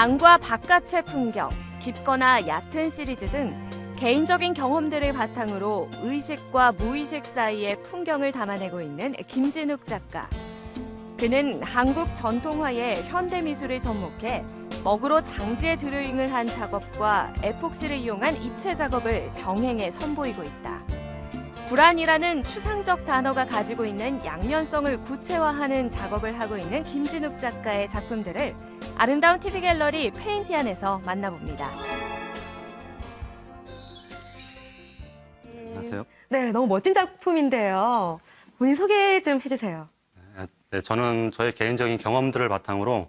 안과 바깥의 풍경, 깊거나 얕은 시리즈 등 개인적인 경험들을 바탕으로 의식과 무의식 사이의 풍경을 담아내고 있는 김진욱 작가. 그는 한국 전통화의 현대미술을 접목해 먹으로 장지에 드로잉을 한 작업과 에폭시를 이용한 입체 작업을 병행해 선보이고 있다. 불안이라는 추상적 단어가 가지고 있는 양면성을 구체화하는 작업을 하고 있는 김진욱 작가의 작품들을 아름다운 TV 갤러리 페인티안에서 만나봅니다. 안녕하세요. 네, 너무 멋진 작품인데요. 본인 소개 좀 해주세요. 네, 저는 저의 개인적인 경험들을 바탕으로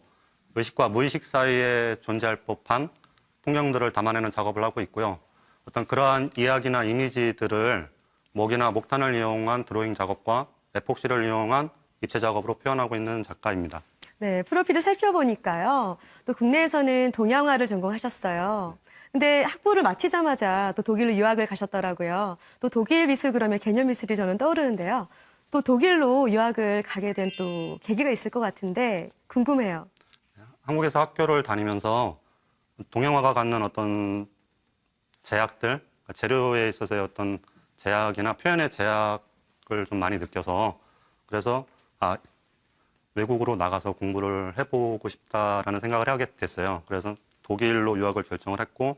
의식과 무의식 사이에 존재할 법한 풍경들을 담아내는 작업을 하고 있고요. 어떤 그러한 이야기나 이미지들을 목이나 목탄을 이용한 드로잉 작업과 에폭시를 이용한 입체 작업으로 표현하고 있는 작가입니다. 네, 프로필을 살펴보니까요. 또 국내에서는 동양화를 전공하셨어요. 근데 학부를 마치자마자 또 독일로 유학을 가셨더라고요. 또 독일 미술 그러면 개념 미술이 저는 떠오르는데요. 또 독일로 유학을 가게 된 또 계기가 있을 것 같은데 궁금해요. 한국에서 학교를 다니면서 동양화가 갖는 어떤 제약들, 그러니까 재료에 있어서의 어떤 제약이나 표현의 제약을 좀 많이 느껴서 그래서 외국으로 나가서 공부를 해보고 싶다라는 생각을 하게 됐어요. 그래서 독일로 유학을 결정을 했고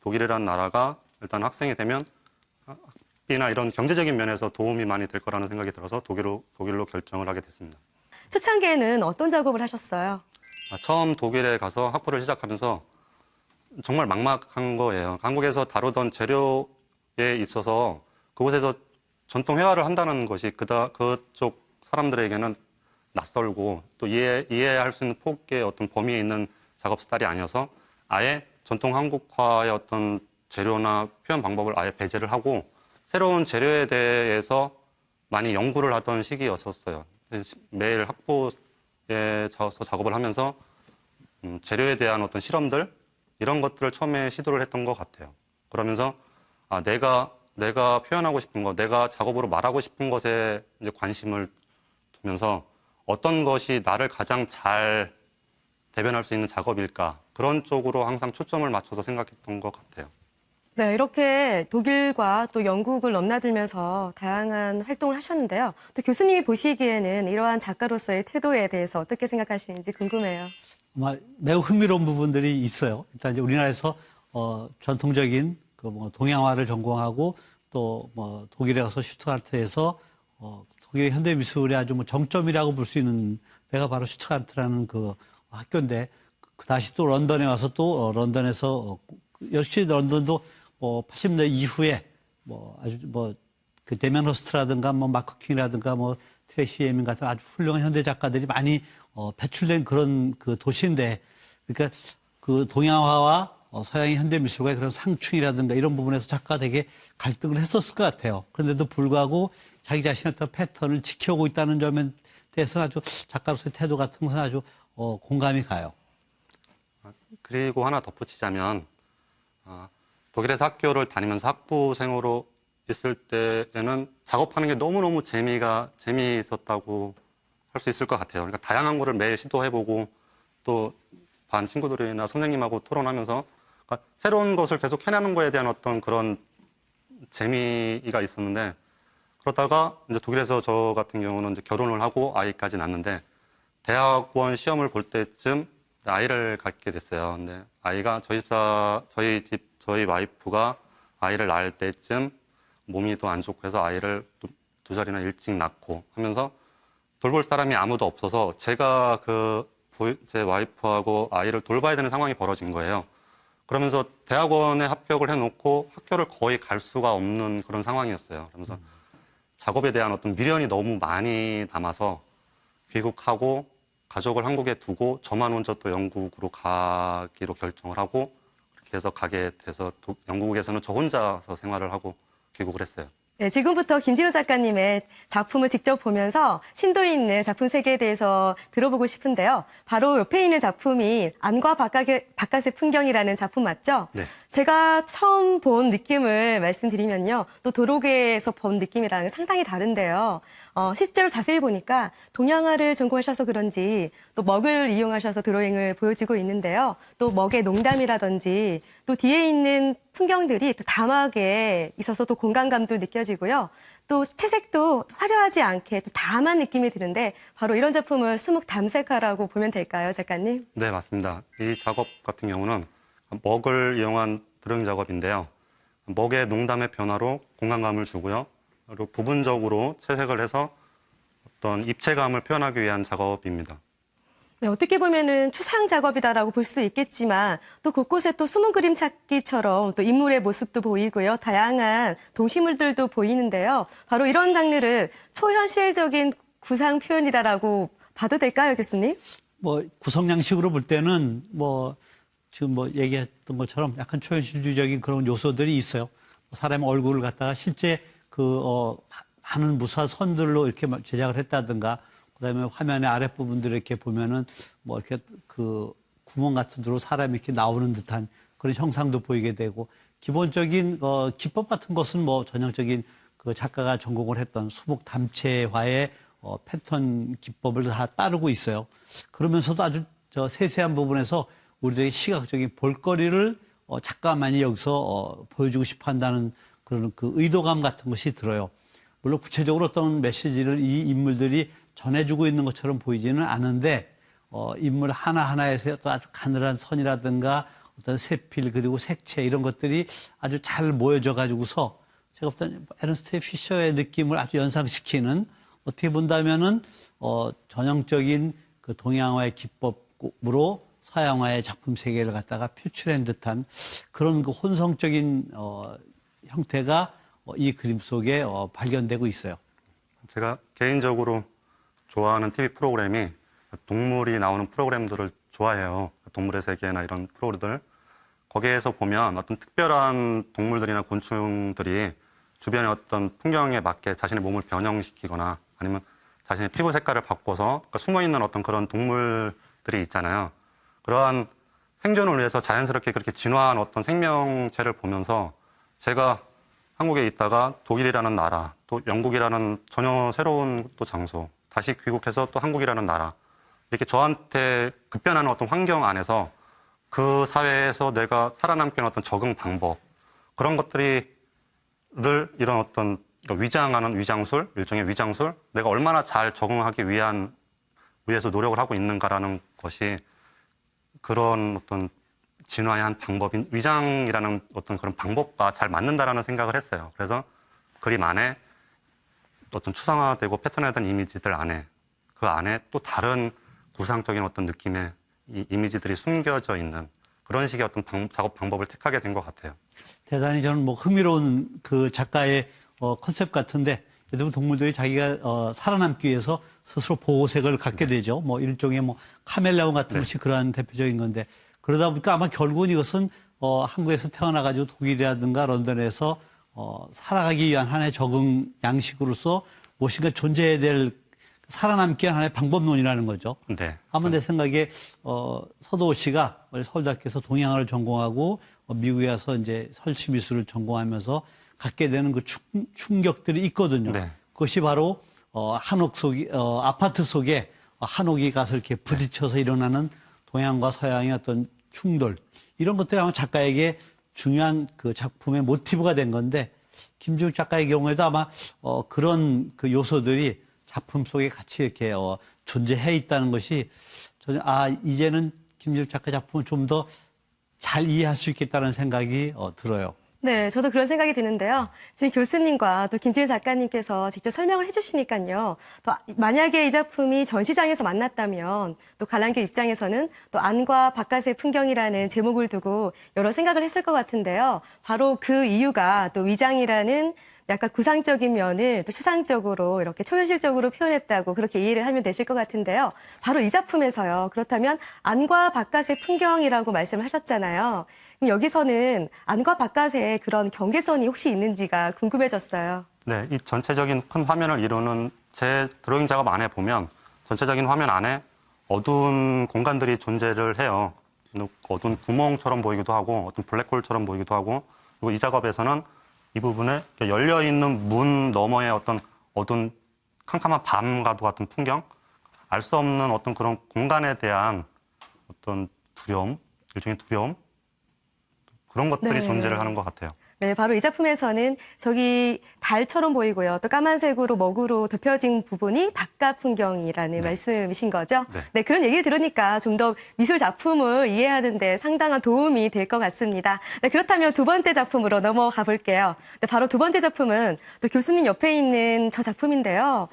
독일이라는 나라가 일단 학생이 되면 학비나 이런 경제적인 면에서 도움이 많이 될 거라는 생각이 들어서 독일로 결정을 하게 됐습니다. 초창기에는 어떤 작업을 하셨어요? 처음 독일에 가서 학부를 시작하면서 정말 막막한 거예요. 한국에서 다루던 재료에 있어서 그곳에서 전통 회화를 한다는 것이 그쪽 사람들에게는 낯설고 또 이해할 수 있는 폭의 어떤 범위에 있는 작업 스타일이 아니어서 아예 전통 한국화의 어떤 재료나 표현 방법을 아예 배제를 하고 새로운 재료에 대해서 많이 연구를 하던 시기였었어요. 매일 학부에 가서 작업을 하면서 재료에 대한 어떤 실험들 이런 것들을 처음에 시도를 했던 것 같아요. 그러면서 내가 표현하고 싶은 거, 내가 작업으로 말하고 싶은 것에 이제 관심을 두면서 어떤 것이 나를 가장 잘 대변할 수 있는 작업일까 그런 쪽으로 항상 초점을 맞춰서 생각했던 것 같아요. 네, 이렇게 독일과 또 영국을 넘나들면서 다양한 활동을 하셨는데요. 또 교수님이 보시기에는 이러한 작가로서의 태도에 대해서 어떻게 생각하시는지 궁금해요. 매우 흥미로운 부분들이 있어요. 일단 이제 우리나라에서 전통적인 동양화를 전공하고 또 독일에 가서 슈투트가르트에서 독일의 현대 미술의 아주 정점이라고 볼 수 있는 데가 바로 슈투트가르트라는 그 학교인데 다시 또 런던에 와서 또 런던에서 역시 런던도 80년대 이후에 아주 그 데미안 허스트라든가 마크 킹이라든가 트레이시 에민 같은 아주 훌륭한 현대 작가들이 많이 배출된 그런 그 도시인데 그러니까 그 동양화와 서양의 현대 미술과의 그런 상충이라든가 이런 부분에서 작가가 되게 갈등을 했었을 것 같아요. 그런데도 불구하고 자기 자신의 어떤 패턴을 지켜오고 있다는 점에 대해서는 아주 작가로서의 태도 같은 것은 아주 공감이 가요. 그리고 하나 덧붙이자면 독일에서 학교를 다니면서 학부생으로 있을 때에는 작업하는 게 너무너무 재미있었다고 할 수 있을 것 같아요. 그러니까 다양한 거를 매일 시도해보고 또 반 친구들이나 선생님하고 토론하면서 그러니까 새로운 것을 계속 해내는 거에 대한 어떤 그런 재미가 있었는데 그러다가 이제 독일에서 저 같은 경우는 이제 결혼을 하고 아이까지 낳는데 대학원 시험을 볼 때쯤 아이를 갖게 됐어요. 근데 아이가 저희 와이프가 아이를 낳을 때쯤 몸이 더 안 좋고 해서 아이를 두 살이나 일찍 낳고 하면서 돌볼 사람이 아무도 없어서 제가 제 와이프하고 아이를 돌봐야 되는 상황이 벌어진 거예요. 그러면서 대학원에 합격을 해놓고 학교를 거의 갈 수가 없는 그런 상황이었어요. 그러면서 작업에 대한 어떤 미련이 너무 많이 남아서 귀국하고 가족을 한국에 두고 저만 혼자 또 영국으로 가기로 결정을 하고 그렇게 해서 가게 돼서 영국에서는 저 혼자서 생활을 하고 귀국을 했어요. 네, 지금부터 김진욱 작가님의 작품을 직접 보면서 심도 있는 작품 세계에 대해서 들어보고 싶은데요. 바로 옆에 있는 작품이 안과 바깥의 풍경이라는 작품 맞죠? 네. 제가 처음 본 느낌을 말씀드리면요. 또 도로계에서 본 느낌이랑 상당히 다른데요. 실제로 자세히 보니까 동양화를 전공하셔서 그런지 또 먹을 이용하셔서 드로잉을 보여주고 있는데요. 또 먹의 농담이라든지 또 뒤에 있는 풍경들이 또 담하게 있어서 또 공간감도 느껴지고요. 또 채색도 화려하지 않게 또 담한 느낌이 드는데 바로 이런 작품을 수묵 담색화라고 보면 될까요, 작가님? 네, 맞습니다. 이 작업 같은 경우는 먹을 이용한 드로잉 작업인데요. 먹의 농담의 변화로 공간감을 주고요. 그리고 부분적으로 채색을 해서 어떤 입체감을 표현하기 위한 작업입니다. 네, 어떻게 보면은 추상 작업이다라고 볼 수도 있겠지만 또 곳곳에 또 숨은 그림 찾기처럼 또 인물의 모습도 보이고요. 다양한 동식물들도 보이는데요. 바로 이런 장르를 초현실적인 구상 표현이다라고 봐도 될까요, 교수님? 뭐 구성 양식으로 볼 때는 뭐 지금 뭐 얘기했던 것처럼 약간 초현실주의적인 그런 요소들이 있어요. 사람의 얼굴을 갖다가 실제 하는 무사 선들로 이렇게 제작을 했다든가, 그다음에 화면의 아랫부분들을 이렇게 보면은 뭐 이렇게 그 구멍 같은 데로 사람이 이렇게 나오는 듯한 그런 형상도 보이게 되고, 기본적인 기법 같은 것은 뭐 전형적인 그 작가가 전공을 했던 수목 담체화의 패턴 기법을 다 따르고 있어요. 그러면서도 아주 세세한 부분에서 우리들의 시각적인 볼거리를 작가만이 여기서 보여주고 싶어 한다는 그런 그 의도감 같은 것이 들어요. 물론 구체적으로 어떤 메시지를 이 인물들이 전해주고 있는 것처럼 보이지는 않은데, 인물 하나하나에서 또 아주 가늘한 선이라든가 어떤 세필 그리고 색채 이런 것들이 아주 잘 모여져 가지고서 제가 어떤 에른스트 피셔의 느낌을 아주 연상시키는, 어떻게 본다면은 전형적인 그 동양화의 기법으로 서양화의 작품 세계를 갖다가 표출한 듯한 그런 그 혼성적인 형태가 이 그림 속에 발견되고 있어요. 제가 개인적으로 좋아하는 TV 프로그램이 동물이 나오는 프로그램들을 좋아해요. 동물의 세계나 이런 프로그램들. 거기에서 보면 어떤 특별한 동물들이나 곤충들이 주변의 어떤 풍경에 맞게 자신의 몸을 변형시키거나 아니면 자신의 피부 색깔을 바꿔서 그러니까 숨어있는 어떤 그런 동물들이 있잖아요. 그러한 생존을 위해서 자연스럽게 그렇게 진화한 어떤 생명체를 보면서 제가 한국에 있다가 독일이라는 나라, 또 영국이라는 전혀 새로운 또 장소, 다시 귀국해서 또 한국이라는 나라, 이렇게 저한테 급변하는 어떤 환경 안에서 그 사회에서 내가 살아남기 위한 어떤 적응 방법, 그런 것들을 이런 어떤 위장하는 위장술, 일종의 위장술, 내가 얼마나 잘 적응하기 위해서 노력을 하고 있는가라는 것이 그런 어떤 진화의 한 방법인 위장이라는 어떤 그런 방법과 잘 맞는다라는 생각을 했어요. 그래서 그림 안에 어떤 추상화되고 패턴화된 이미지들 안에 그 안에 또 다른 구상적인 어떤 느낌의 이 이미지들이 숨겨져 있는 그런 식의 어떤 작업 방법을 택하게 된 것 같아요. 대단히 저는 뭐 흥미로운 그 작가의 컨셉 같은데, 예를 들면 동물들이 자기가 살아남기 위해서 스스로 보호색을 갖게 되죠. 뭐 일종의 뭐 카멜레온 같은 것이 그러한 대표적인 건데, 그러다 보니까 아마 결국은 이것은 한국에서 태어나가지고 독일이라든가 런던에서 살아가기 위한 하나의 적응 양식으로서 무엇인가 존재해야 될 살아남기 위한 하나의 방법론이라는 거죠. 네. 아마 내 생각에 서도호 씨가 원래 서울대학교에서 동양화를 전공하고 미국에 와서 이제 설치 미술을 전공하면서 갖게 되는 그 충격들이 있거든요. 네. 그것이 바로 한옥 속이 아파트 속에 한옥이 가서 이렇게 부딪혀서 일어나는 동양과 서양의 어떤 충돌, 이런 것들이 아마 작가에게 중요한 그 작품의 모티브가 된 건데, 김준욱 작가의 경우에도 아마 그런 그 요소들이 작품 속에 같이 이렇게 존재해 있다는 것이 저는 이제는 김준욱 작가 작품을 좀 더 잘 이해할 수 있겠다는 생각이 들어요. 네, 저도 그런 생각이 드는데요. 지금 교수님과 또 김진일 작가님께서 직접 설명을 해주시니까요. 또 만약에 이 작품이 전시장에서 만났다면 또 관람객 입장에서는 또 안과 바깥의 풍경이라는 제목을 두고 여러 생각을 했을 것 같은데요. 바로 그 이유가 또 위장이라는 약간 구상적인 면을 또 추상적으로 이렇게 초현실적으로 표현했다고 그렇게 이해를 하면 되실 것 같은데요. 바로 이 작품에서요. 그렇다면 안과 바깥의 풍경이라고 말씀을 하셨잖아요. 그럼 여기서는 안과 바깥에 그런 경계선이 혹시 있는지가 궁금해졌어요. 네, 이 전체적인 큰 화면을 이루는 제 드로잉 작업 안에 보면 전체적인 화면 안에 어두운 공간들이 존재를 해요. 어두운 구멍처럼 보이기도 하고 어떤 블랙홀처럼 보이기도 하고, 그리고 이 작업에서는 이 부분에 열려있는 문 너머의 어떤 어두운 캄캄한 밤과도 같은 풍경, 알 수 없는 어떤 그런 공간에 대한 어떤 두려움, 일종의 두려움, 그런 것들이 네. 존재를 하는 것 같아요. 네, 바로 이 작품에서는 저기 달처럼 보이고요. 또 까만색으로 먹으로 덮여진 부분이 바깥 풍경이라는 말씀이신 거죠? 네. 네, 그런 얘기를 들으니까 좀 더 미술 작품을 이해하는 데 상당한 도움이 될 것 같습니다. 네, 그렇다면 두 번째 작품으로 넘어가 볼게요. 네, 바로 두 번째 작품은 또 교수님 옆에 있는 저 작품인데요.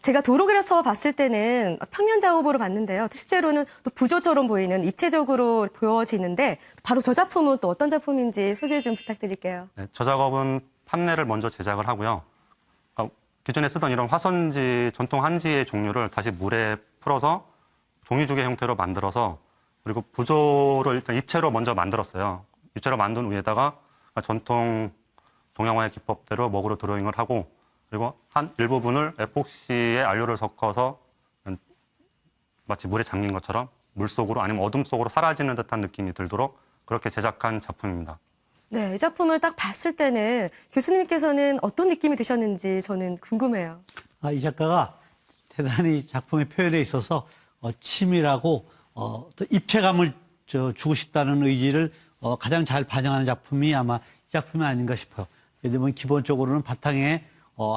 제가 도로그래서 봤을 때는 평면 작업으로 봤는데요. 실제로는 또 부조처럼 보이는 입체적으로 보여지는데 바로 저 작품은 또 어떤 작품인지 소개 좀 부탁드릴게요. 네, 저 작업은 판넬을 먼저 제작을 하고요. 기존에 쓰던 이런 화선지, 전통 한지의 종류를 다시 물에 풀어서 종이주개 형태로 만들어서 그리고 부조를 일단 입체로 먼저 만들었어요. 입체로 만든 위에다가 전통 동양화의 기법대로 먹으로 드로잉을 하고 그리고 한 일부분을 에폭시에 안료를 섞어서 마치 물에 잠긴 것처럼 물속으로 아니면 어둠 속으로 사라지는 듯한 느낌이 들도록 그렇게 제작한 작품입니다. 네, 이 작품을 딱 봤을 때는 교수님께서는 어떤 느낌이 드셨는지 저는 궁금해요. 이 작가가 대단히 작품의 표현에 있어서 치밀하고 또 입체감을 주고 싶다는 의지를 가장 잘 반영하는 작품이 아마 이 작품이 아닌가 싶어요. 예를 들면 기본적으로는 바탕에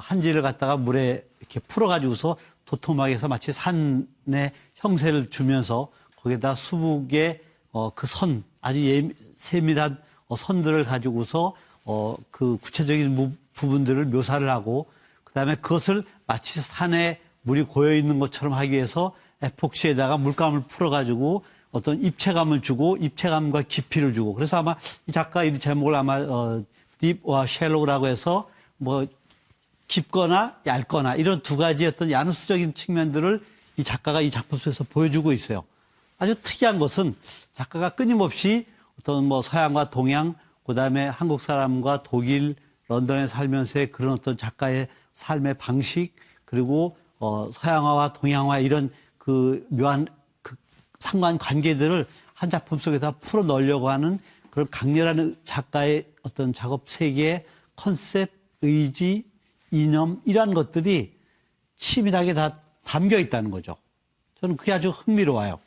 한지를 갖다가 물에 이렇게 풀어가지고서 도톰하게 해서 마치 산의 형세를 주면서 거기에다 수북의 그 선, 아주 세밀한 선들을 가지고서 그 구체적인 부분들을 묘사를 하고 그다음에 그것을 마치 산에 물이 고여 있는 것처럼 하기 위해서 에폭시에다가 물감을 풀어가지고 어떤 입체감을 주고 입체감과 깊이를 주고 그래서 아마 이 작가 이 제목을 아마 딥와 쉘로우라고 해서 뭐 깊거나 얇거나 이런 두 가지 어떤 야누스적인 측면들을 이 작가가 이 작품 속에서 보여주고 있어요. 아주 특이한 것은 작가가 끊임없이 어떤 뭐 서양과 동양, 그다음에 한국 사람과 독일, 런던에 살면서의 그런 어떤 작가의 삶의 방식, 그리고 서양화와 동양화 이런 그 묘한 그 상관 관계들을 한 작품 속에다 풀어 넣으려고 하는 그런 강렬한 작가의 어떤 작업 세계의 컨셉, 의지, 이념 이러한 것들이 치밀하게 다 담겨 있다는 거죠. 저는 그게 아주 흥미로워요.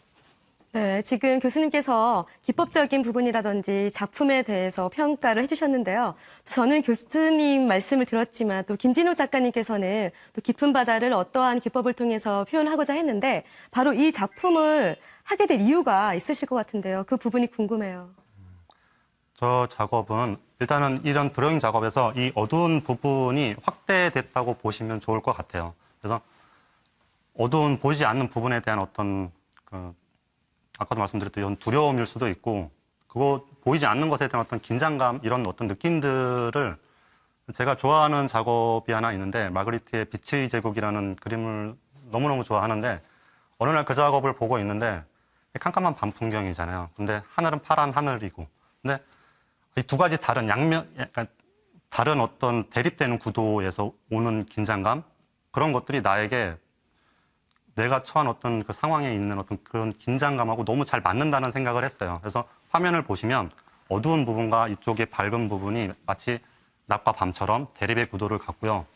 네, 지금 교수님께서 기법적인 부분이라든지 작품에 대해서 평가를 해주셨는데요. 저는 교수님 말씀을 들었지만 또 김진욱 작가님께서는 또 깊은 바다를 어떠한 기법을 통해서 표현하고자 했는데 바로 이 작품을 하게 된 이유가 있으실 것 같은데요. 그 부분이 궁금해요. 저 작업은 일단은 이런 드로잉 작업에서 이 어두운 부분이 확대됐다고 보시면 좋을 것 같아요. 그래서 어두운 보이지 않는 부분에 대한 어떤 아까도 말씀드렸던 이런 두려움일 수도 있고 그거 보이지 않는 것에 대한 어떤 긴장감 이런 어떤 느낌들을 제가 좋아하는 작업이 하나 있는데 마그리트의 빛의 제국이라는 그림을 너무너무 좋아하는데 어느 날 그 작업을 보고 있는데 캄캄한 밤 풍경이잖아요. 근데 하늘은 파란 하늘이고 근데 이 두 가지 다른 양면, 약간 다른 어떤 대립되는 구도에서 오는 긴장감 그런 것들이 나에게 내가 처한 어떤 그 상황에 있는 어떤 그런 긴장감하고 너무 잘 맞는다는 생각을 했어요. 그래서 화면을 보시면 어두운 부분과 이쪽의 밝은 부분이 마치 낮과 밤처럼 대립의 구도를 갖고요.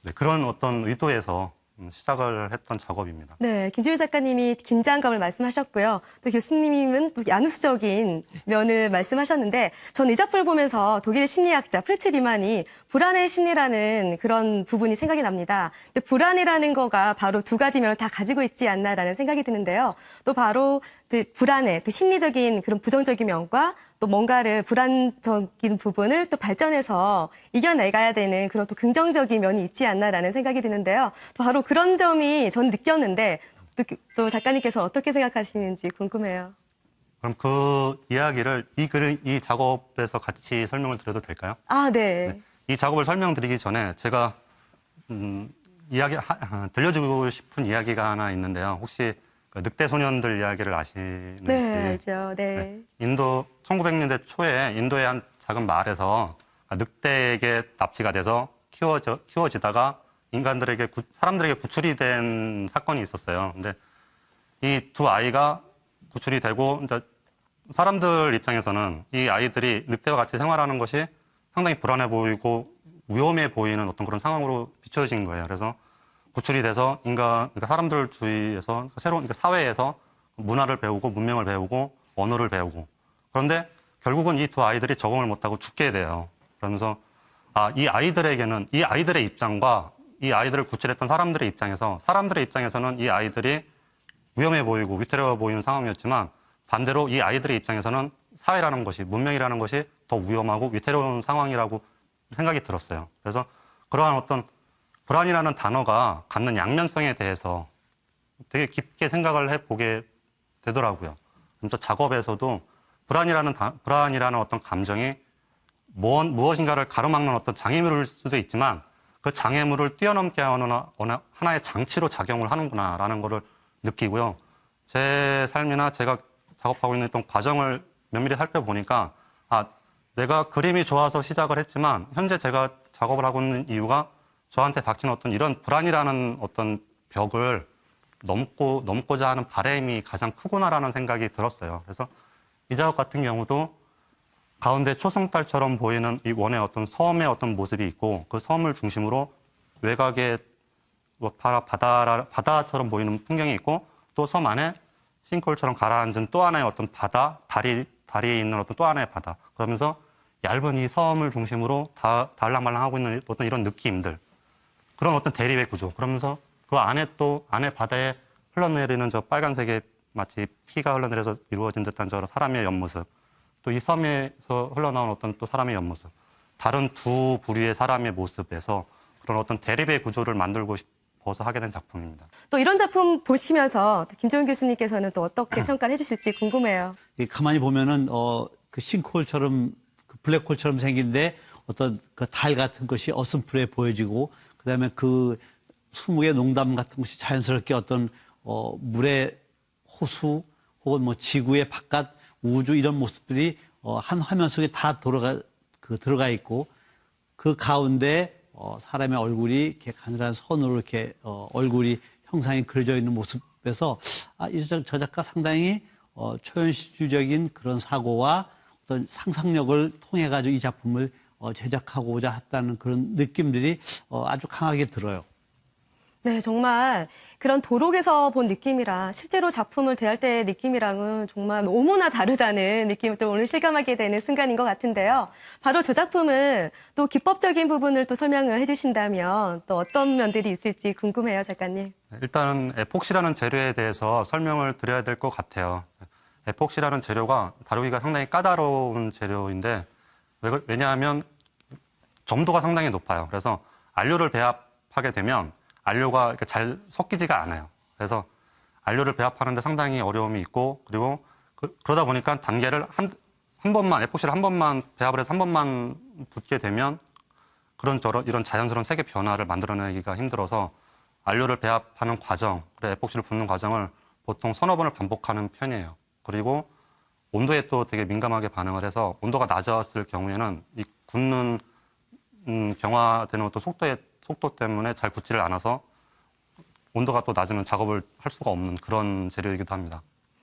네, 그런 어떤 의도에서 시작을 했던 작업입니다. 네, 김지우 작가님이 긴장감을 말씀하셨고요. 또 교수님은 또 야누스적인 면을 말씀하셨는데 저는 이 작품을 보면서 독일의 심리학자 프리츠 리만이 불안의 심리라는 그런 부분이 생각이 납니다. 근데 불안이라는 거가 바로 두 가지 면을 다 가지고 있지 않나라는 생각이 드는데요. 또 바로 그 불안의 또 심리적인 그런 부정적인 면과 또 뭔가를 불안적인 부분을 또 발전해서 이겨내가야 되는 그런 또 긍정적인 면이 있지 않나라는 생각이 드는데요. 또 바로 그런 점이 저는 느꼈는데 또 작가님께서 어떻게 생각하시는지 궁금해요. 그럼 그 이야기를 이 작업에서 같이 설명을 드려도 될까요? 아, 네. 이 작업을 설명드리기 전에 제가 들려주고 싶은 이야기가 하나 있는데요. 혹시 그 늑대 소년들 이야기를 아시는지? 네, 알죠. 네. 인도 1900년대 초에 인도의 한 작은 마을에서 늑대에게 납치가 돼서 키워지다가 사람들에게 구출이 된 사건이 있었어요. 근데 이 두 아이가 구출이 되고 이제 사람들 입장에서는 이 아이들이 늑대와 같이 생활하는 것이 상당히 불안해 보이고 위험해 보이는 어떤 그런 상황으로 비춰진 거예요. 그래서 구출이 돼서 그러니까 사람들 주위에서 그러니까 새로운 그러니까 사회에서 문화를 배우고 문명을 배우고 언어를 배우고 그런데 결국은 이 두 아이들이 적응을 못하고 죽게 돼요. 그러면서 이 아이들에게는 이 아이들의 입장과 이 아이들을 구출했던 사람들의 입장에서는 이 아이들이 위험해 보이고 위태로워 보이는 상황이었지만 반대로 이 아이들의 입장에서는 사회라는 것이 문명이라는 것이 더 위험하고 위태로운 상황이라고 생각이 들었어요. 그래서 그러한 어떤 불안이라는 단어가 갖는 양면성에 대해서 되게 깊게 생각을 해보게 되더라고요. 저 작업에서도 불안이라는 어떤 감정이 무엇인가를 가로막는 어떤 장애물일 수도 있지만 그 장애물을 뛰어넘게 하는 하나의 장치로 작용을 하는구나라는 것을 느끼고요. 제 삶이나 제가 작업하고 있는 어떤 과정을 면밀히 살펴보니까 내가 그림이 좋아서 시작을 했지만 현재 제가 작업을 하고 있는 이유가 저한테 닥치는 어떤 이런 불안이라는 어떤 벽을 넘고자 하는 바람이 가장 크구나라는 생각이 들었어요. 그래서 이 작업 같은 경우도 가운데 초승달처럼 보이는 이 원의 어떤 섬의 어떤 모습이 있고 그 섬을 중심으로 외곽에 바다처럼 보이는 풍경이 있고 또 섬 안에 싱크홀처럼 가라앉은 또 하나의 어떤 바다, 다리에 있는 어떤 또 하나의 바다. 그러면서 얇은 이 섬을 중심으로 달랑말랑하고 있는 어떤 이런 느낌들. 그런 어떤 대립의 구조. 그러면서 그 안에 바다에 흘러내리는 저 빨간색의 마치 피가 흘러내려서 이루어진 듯한 저 사람의 옆모습. 또 이 섬에서 흘러나온 어떤 또 사람의 옆모습. 다른 두 부류의 사람의 모습에서 그런 어떤 대립의 구조를 만들고 싶어서 하게 된 작품입니다. 또 이런 작품 보시면서 또 김종윤 교수님께서는 또 어떻게 평가를 해주실지 궁금해요. 가만히 보면은 그 싱크홀처럼 그 블랙홀처럼 생긴데 어떤 그 달 같은 것이 어슴푸레 보여지고 그다음에 그 수묵의 농담 같은 것이 자연스럽게 어떤 물의 호수 혹은 뭐 지구의 바깥 우주 이런 모습들이 한 화면 속에 다 들어가 있고 그 가운데 사람의 얼굴이 이렇게 가늘한 선으로 이렇게 얼굴이 형상이 그려져 있는 모습에서 저 작가 상당히 초현실주의적인 그런 사고와 어떤 상상력을 통해 가지고 이 작품을 제작하고자 했다는 그런 느낌들이 아주 강하게 들어요. 네, 정말 그런 도록에서 본 느낌이랑 실제로 작품을 대할 때의 느낌이랑은 정말 너무나 다르다는 느낌을 또 오늘 실감하게 되는 순간인 것 같은데요. 바로 저 작품은 또 기법적인 부분을 또 설명을 해주신다면 또 어떤 면들이 있을지 궁금해요, 작가님. 일단은 에폭시라는 재료에 대해서 설명을 드려야 될 것 같아요. 에폭시라는 재료가 다루기가 상당히 까다로운 재료인데 왜냐하면 점도가 상당히 높아요. 그래서 안료를 배합하게 되면 안료가 이렇게 잘 섞이지가 않아요. 그래서 안료를 배합하는데 상당히 어려움이 있고 그리고 그러다 보니까 단계를 한 번만 에폭시를 한 번만 배합을 해서 한 번만 붓게 되면 이런 자연스러운 색의 변화를 만들어내기가 힘들어서 안료를 배합하는 과정, 그리고 에폭시를 붓는 과정을 보통 서너 번을 반복하는 편이에요. 그리고 온도에 또 되게 민감하게 반응을 해서 온도가 낮았을 경우에는 이 굳는 경화되는 어떤 속도 때문에 잘 굳지를 않아서 온도가 또 낮으면 작업을 할 수가 없는 그런 재료이기도 합니다.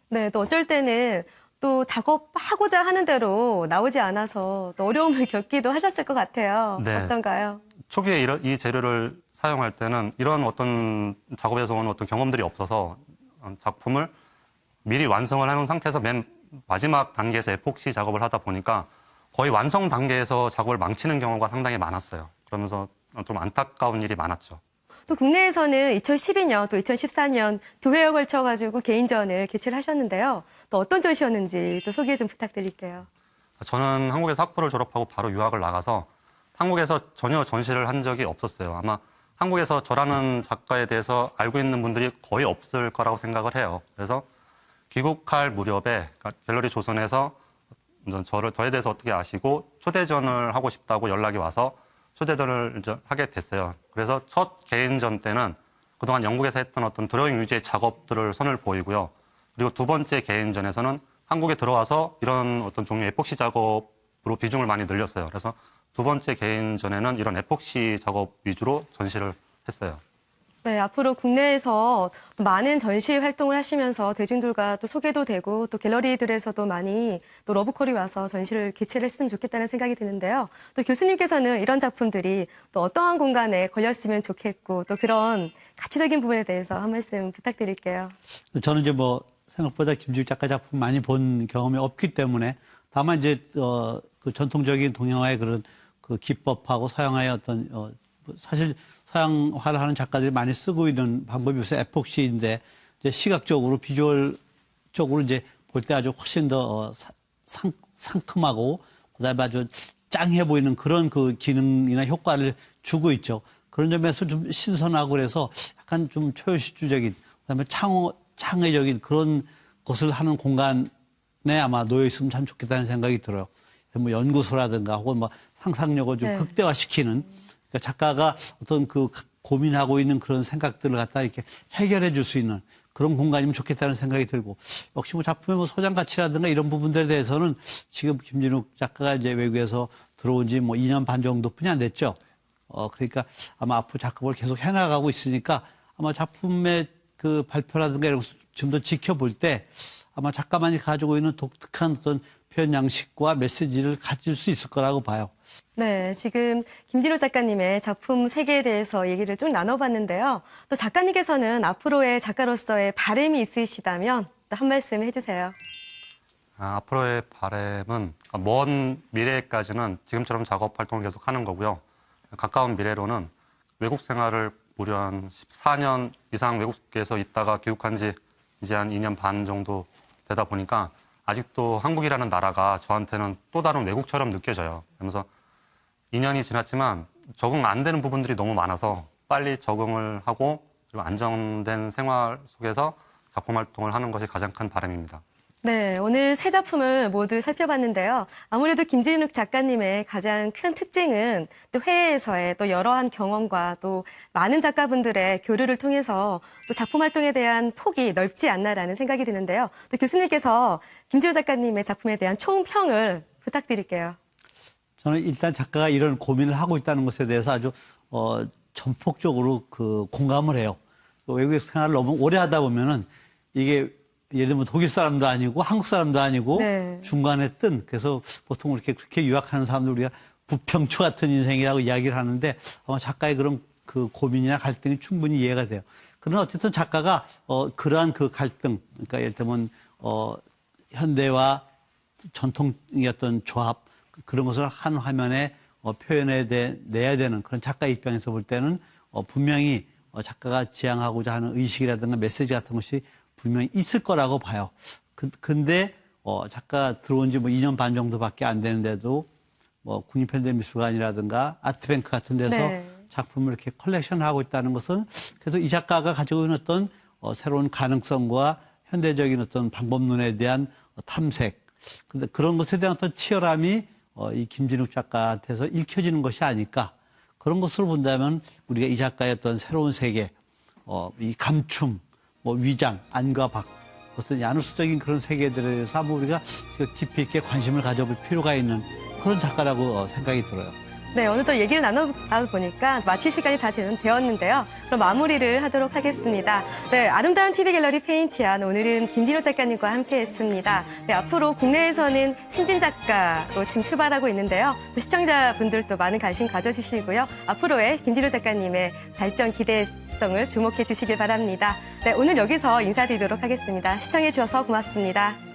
네, 또 어쩔 때는 또 작업하고자 하는 대로 나오지 않아서 또 어려움을 겪기도 하셨을 것 같아요. 네. 어떤가요? 초기에 이 재료를 사용할 때는 이런 어떤 작업에서 온 어떤 경험들이 없어서 작품을 미리 완성을 해놓은 상태에서 맨 마지막 단계에서 에폭시 작업을 하다 보니까 거의 완성 단계에서 작업을 망치는 경우가 상당히 많았어요. 그러면서 좀 안타까운 일이 많았죠. 또 국내에서는 2012년 또 2014년 두 회에 걸쳐가지고 개인전을 개최를 하셨는데요. 또 어떤 전시였는지 또 소개 좀 부탁드릴게요. 저는 한국에서 학부를 졸업하고 바로 유학을 나가서 한국에서 전혀 전시를 한 적이 없었어요. 아마 한국에서 저라는 작가에 대해서 알고 있는 분들이 거의 없을 거라고 생각을 해요. 그래서 귀국할 무렵에 갤러리 조선에서 저에 대해서 어떻게 아시고 초대전을 하고 싶다고 연락이 와서 초대전을 하게 됐어요. 그래서 첫 개인전 때는 그동안 영국에서 했던 어떤 드로잉 위주의 작업들을 선을 보이고요. 그리고 두 번째 개인전에서는 한국에 들어와서 이런 어떤 종류의 에폭시 작업으로 비중을 많이 늘렸어요. 그래서 두 번째 개인전에는 이런 에폭시 작업 위주로 전시를 했어요. 네, 앞으로 국내에서 많은 전시 활동을 하시면서 대중들과 또 소개도 되고 또 갤러리들에서도 많이 또 러브콜이 와서 전시를 개최를 했으면 좋겠다는 생각이 드는데요. 또 교수님께서는 이런 작품들이 또 어떠한 공간에 걸렸으면 좋겠고 또 그런 가치적인 부분에 대해서 한 말씀 부탁드릴게요. 저는 이제 뭐 생각보다 김진욱 작가 작품 많이 본 경험이 없기 때문에 다만 이제 그 전통적인 동양화의 그런 그 기법하고 서양화의 어떤 사실 서양화를 하는 작가들이 많이 쓰고 있는 방법이 요새 에폭시인데 이제 시각적으로 비주얼적으로 이제 볼 때 아주 훨씬 더 상큼하고 그다음에 아주 짱해 보이는 그런 그 기능이나 효과를 주고 있죠. 그런 점에서 좀 신선하고 그래서 약간 좀 초현실주의적인 그다음에 창의적인 그런 것을 하는 공간에 아마 놓여 있으면 참 좋겠다는 생각이 들어요. 뭐 연구소라든가 혹은 뭐 상상력을 좀 네. 극대화시키는 그러니까 작가가 어떤 그 고민하고 있는 그런 생각들을 갖다 이렇게 해결해 줄 수 있는 그런 공간이면 좋겠다는 생각이 들고 역시 뭐 작품의 뭐 소장 가치라든가 이런 부분들에 대해서는 지금 김진욱 작가가 이제 외국에서 들어온 지 뭐 2년 반 정도뿐이 안 됐죠. 그러니까 아마 앞으로 작업을 계속 해나가고 있으니까 아마 작품의 그 발표라든가 이런 것을 좀 더 지켜볼 때 아마 작가만이 가지고 있는 독특한 어떤 표현 양식과 메시지를 가질 수 있을 거라고 봐요. 네, 지금 김진욱 작가님의 작품 세계에 대해서 얘기를 좀 나눠봤는데요. 또 작가님께서는 앞으로의 작가로서의 바람이 있으시다면 또 한 말씀 해주세요. 앞으로의 바람은 먼 미래까지는 지금처럼 작업 활동을 계속 하는 거고요. 가까운 미래로는 외국 생활을 무려 한 14년 이상 외국에서 있다가 귀국한 지 이제 한 2년 반 정도 되다 보니까 아직도 한국이라는 나라가 저한테는 또 다른 외국처럼 느껴져요. 그러면서 2년이 지났지만 적응 안 되는 부분들이 너무 많아서 빨리 적응을 하고 그리고 안정된 생활 속에서 작품 활동을 하는 것이 가장 큰 바람입니다. 네, 오늘 세 작품을 모두 살펴봤는데요. 아무래도 김진욱 작가님의 가장 큰 특징은 또 해외에서의 또 여러한 경험과 또 많은 작가분들의 교류를 통해서 또 작품 활동에 대한 폭이 넓지 않나라는 생각이 드는데요. 또 교수님께서 김진욱 작가님의 작품에 대한 총평을 부탁드릴게요. 저는 일단 작가가 이런 고민을 하고 있다는 것에 대해서 아주 전폭적으로 그 공감을 해요. 외국 생활을 너무 오래 하다 보면은 이게 예를 들면 독일 사람도 아니고 한국 사람도 아니고 네. 중간에 뜬 그래서 보통 그렇게 유학하는 사람들 우리가 부평초 같은 인생이라고 이야기를 하는데 아마 작가의 그런 그 고민이나 갈등이 충분히 이해가 돼요. 그러나 어쨌든 작가가 그러한 그 갈등 그러니까 예를 들면 현대와 전통의 어떤 조합 그런 것을 한 화면에 표현해내야 되는 그런 작가 입장에서 볼 때는 분명히 작가가 지향하고자 하는 의식이라든가 메시지 같은 것이 분명히 있을 거라고 봐요. 근데 작가가 들어온 지 뭐 2년 반 정도밖에 안 되는데도 뭐 국립현대미술관이라든가 아트뱅크 같은 데서 네. 작품을 이렇게 컬렉션하고 있다는 것은 그래도 이 작가가 가지고 있는 어떤 새로운 가능성과 현대적인 어떤 방법론에 대한 탐색 근데 그런 것에 대한 어떤 치열함이 이 김진욱 작가한테서 읽혀지는 것이 아닐까. 그런 것으로 본다면 우리가 이 작가의 어떤 새로운 세계, 이 감춤, 뭐 위장, 안과 밖, 어떤 야누스적인 그런 세계들에 대해서 한번 우리가 깊이 있게 관심을 가져볼 필요가 있는 그런 작가라고 생각이 들어요. 네, 오늘 또 얘기를 나누다 보니까 마칠 시간이 다 되었는데요. 그럼 마무리를 하도록 하겠습니다. 네, 아름다운 TV 갤러리 페인티안 오늘은 김진욱 작가님과 함께했습니다. 네, 앞으로 국내에서는 신진 작가로 지금 출발하고 있는데요. 또 시청자분들도 많은 관심 가져주시고요. 앞으로의 김진욱 작가님의 발전 기대성을 주목해 주시길 바랍니다. 네, 오늘 여기서 인사드리도록 하겠습니다. 시청해 주셔서 고맙습니다.